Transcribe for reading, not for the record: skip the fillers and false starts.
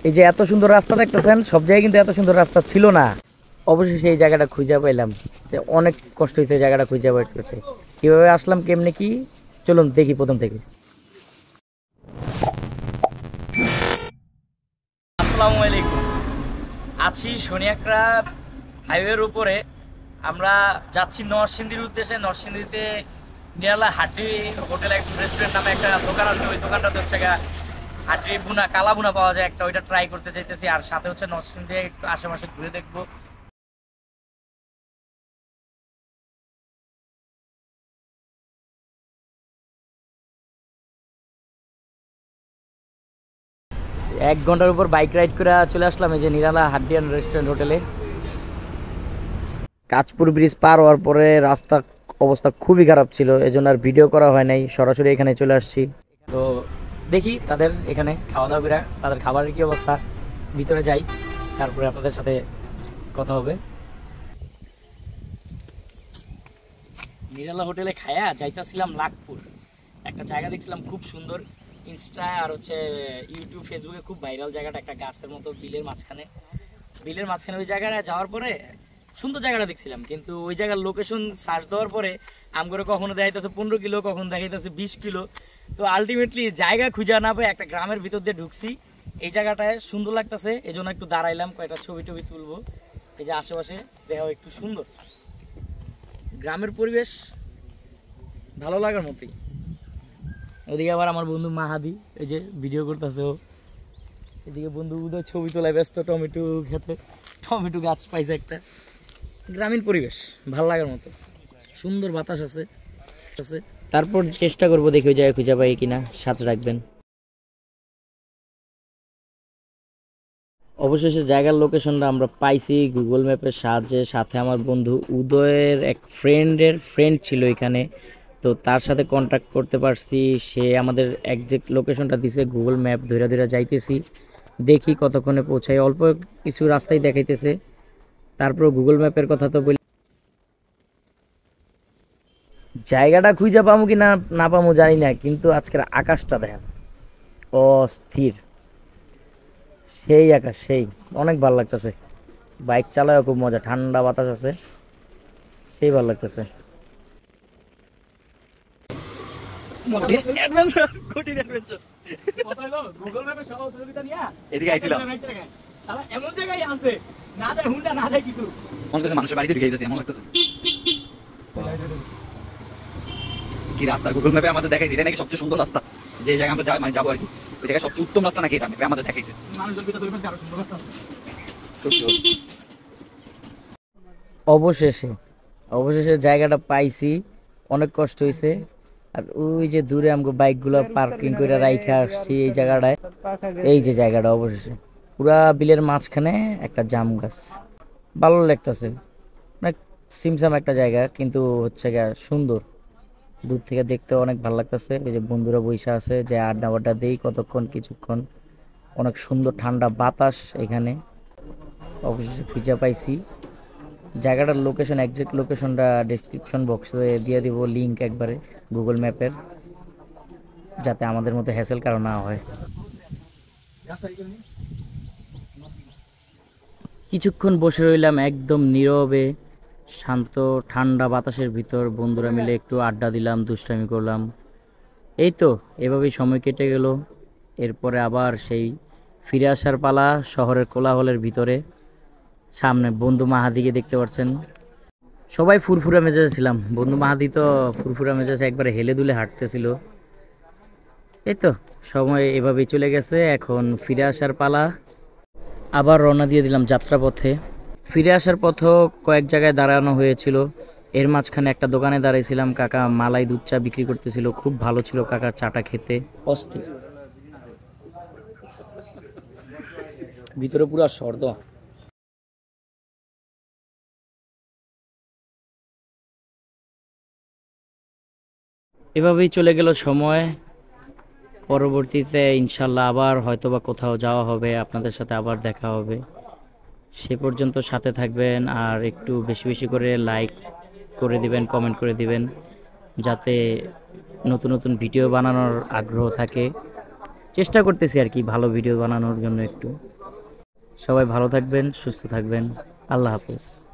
এই যে এত সুন্দর রাস্তা দেখতেছেন, সব জায়গায় কিন্তু এত সুন্দর রাস্তা ছিল না। অবশেষে এই জায়গাটা খুঁজে পাইলাম, যে অনেক কষ্ট হয়েছে এই জায়গাটা খুঁজে বের করতে। কিভাবে আসলাম, কেমনে কি, চলুন দেখি প্রথম থেকে। আসসালামু আলাইকুম। আছি শনিয়াকড়া হাইওয়ের উপরে। আমরা যাচ্ছি নরসিংদীর উদ্দেশ্যে। নরসিংদীতে নিরালা হাড্ডি হোটেল রেস্টুরেন্ট নামে একটা দোকান আছে। ওই দোকানটাতে হচ্ছে হাড্ডি বুনা, কালা বুনা পাওয়া যায় একটা, ওইটা ট্রাই করতে চাইতেছি। আর সাথে হচ্ছে নরসিংদী একটু আশেপাশে ঘুরে দেখবো। এক ঘন্টার উপর বাইক রাইড করে চলে আসলাম এই যে নিরালা হাড্ডিয়ান রেস্টুরেন্ট হোটেলে। কাঁচপুর ব্রিজ পার হওয়ার পরে রাস্তা অবস্থা খুবই খারাপ ছিল, এজন্য আর ভিডিও করা হয় নাই, সরাসরি এখানে চলে আসছি। তো দেখি তাদের এখানে খাওয়া দাওয়া করে তাদের খাবারের কি অবস্থা, ভিতরে যাই, তারপরে আপনাদের সাথে কথা হবে। নিরালা হোটেলে খায়া যাইতেছিলাম লাখপুর। একটা জায়গা দেখছিলাম খুব সুন্দর, ইনস্টা আর হচ্ছে ইউটিউব ফেসবুকে খুব ভাইরাল জায়গাটা, একটা গাছের মতো বিলের মাঝখানে। ওই জায়গাটা যাওয়ার পরে সুন্দর জায়গাটা দেখছিলাম, কিন্তু ওই জায়গার লোকেশন সার্চ দেওয়ার পরে আমগরে কখনো দেখাইতেছে 15 কিলো, কখনো দেখাইতেছে 20 কিলো। তো আলটিমেটলি জায়গা খুঁজে না পেয়ে একটা গ্রামের ভিতর দিয়ে ঢুকছি। এই জায়গাটায় সুন্দর লাগতেছে, এই জন্য একটু দাঁড়াইলাম, কয়েকটা ছবি টবি তুলবো। এই যে আশেপাশে দেখাও একটু সুন্দর, গ্রামের পরিবেশ ভালো লাগার মতোই। ওদিকে আবার আমার বন্ধু মাহাদি এই যে ভিডিও করতেছে ও। এদিকে বন্ধু উদয় ছবি তোলায় ব্যস্ত, টমেটো খেতে, টমেটো গাছ পাইছে একটা। গ্রামীণ পরিবেশ ভালো লাগার মতো, সুন্দর বাতাস আছে। তারপর চেষ্টা করবো দেখি ওই জায়গায় খুঁজে পাই কিনা, সাথে রাখবেন। অবশেষে জায়গার লোকেশনটা আমরা পাইছি গুগল ম্যাপের সাহায্যে। সাথে আমার বন্ধু উদয়ের এক ফ্রেন্ড ছিল এখানে, তো তার সাথে কন্ট্যাক্ট করতে পারছি। সে আমাদের একজ্যাক্ট লোকেশনটা দিছে। গুগল ম্যাপ ধরে ধরে যাইতেছি, দেখি কতক্ষণে পৌঁছাই। অল্প কিছু রাস্তায় দেখাইতেছে, তারপর গুগল ম্যাপের কথা তো বলি। জায়গাটা খুঁজে পাবো কি না না পাবো জানি না, কিন্তু আজকের আকাশটা দেখেন, অস্থির, সেই আকাশ, সেই অনেক ভালো লাগতেছে। বাইক চালায় খুব মজা, ঠান্ডা বাতাস আছে, সেই ভালো লাগতেছে। কি রাস্তা গুগল ম্যাপে আমাদের দেখাইছে এটা নাকি সবচেয়ে সুন্দর রাস্তা, যে জায়গায় আমরা যাবো আর কি, ওই জায়গায় সবচেয়ে উত্তম রাস্তা নাকি এটা ম্যাপে আমাদের দেখাইছে। অবশেষে জায়গাটা পাইছি, অনেক কষ্ট হয়েছে। আর ওই যে দূরে আমাকে বাইকগুলো পার্কিং করে রাইখা আসছি এই জায়গাটায়। এই যে জায়গাটা অবশেষে পুরা বিলের মাঝখানে একটা জাম গাছ, ভালো লাগতেছে। অনেক সিমসাম একটা জায়গা, কিন্তু হচ্ছে গিয়া সুন্দর, দূর থেকে দেখতে অনেক ভালো লাগতেছে। এই যে বন্ধুরা বৈশা আছে, যে আড্ডা দেই কতক্ষণ কিছুক্ষণ, অনেক সুন্দর ঠান্ডা বাতাস এখানে। অবশেষে খুঁজে পাইছি জায়গাটার লোকেশন, একজ্যাক্ট লোকেশনটা ডেসক্রিপশন বক্সে দিয়ে দিব লিঙ্ক একবারে গুগল ম্যাপের, যাতে আমাদের মতো হ্যাসেল কারো না হয়। কিছুক্ষণ বসে রইলাম একদম নীরবে, শান্ত ঠান্ডা বাতাসের ভিতর। বন্ধুরা মিলে একটু আড্ডা দিলাম, দুষ্টামি করলাম। এই তো এভাবেই সময় কেটে গেল। এরপরে আবার সেই ফিরে আসার পালা শহরের কোলাহলের ভিতরে। সামনে বন্ধু মাহাদিকে দেখতে পাচ্ছেন, সবাই ফুরফুরা মেজাজে ছিলাম। বন্ধু মাহাদি তো ফুরফুরা মেজাজে একবারে হেলে দুলে হাঁটতেছিল। এই তো সময় এভাবেই চলে গেছে, এখন ফিরে আসার পালা। আবার রওনা দিয়ে দিলাম যাত্রাপথে। ফিরে আসার পথেও কয়েক জায়গায় দাঁড়ানো হয়েছিল, এর মাঝখানে একটা দোকানে দাঁড়িয়েছিলাম। কাকা মালাই দুধ চা বিক্রি করতেছিল, খুব ভালো ছিল কাকার চাটা খেতে, অস্থির। ভিতরে পুরো শর্দ। এভাবেই চলে গেল সময়। পরবর্তীতে ইনশাল্লাহ আবার হয়তোবা কোথাও যাওয়া হবে, আপনাদের সাথে আবার দেখা হবে। সে পর্যন্ত সাথে থাকবেন, আর একটু বেশি বেশি করে লাইক করে দিবেন, কমেন্ট করে দিবেন, যাতে নতুন নতুন ভিডিও বানানোর আগ্রহ থাকে। চেষ্টা করতেছি আর কি ভালো ভিডিও বানানোর জন্য একটু। সবাই ভালো থাকবেন, সুস্থ থাকবেন। আল্লাহ হাফেজ।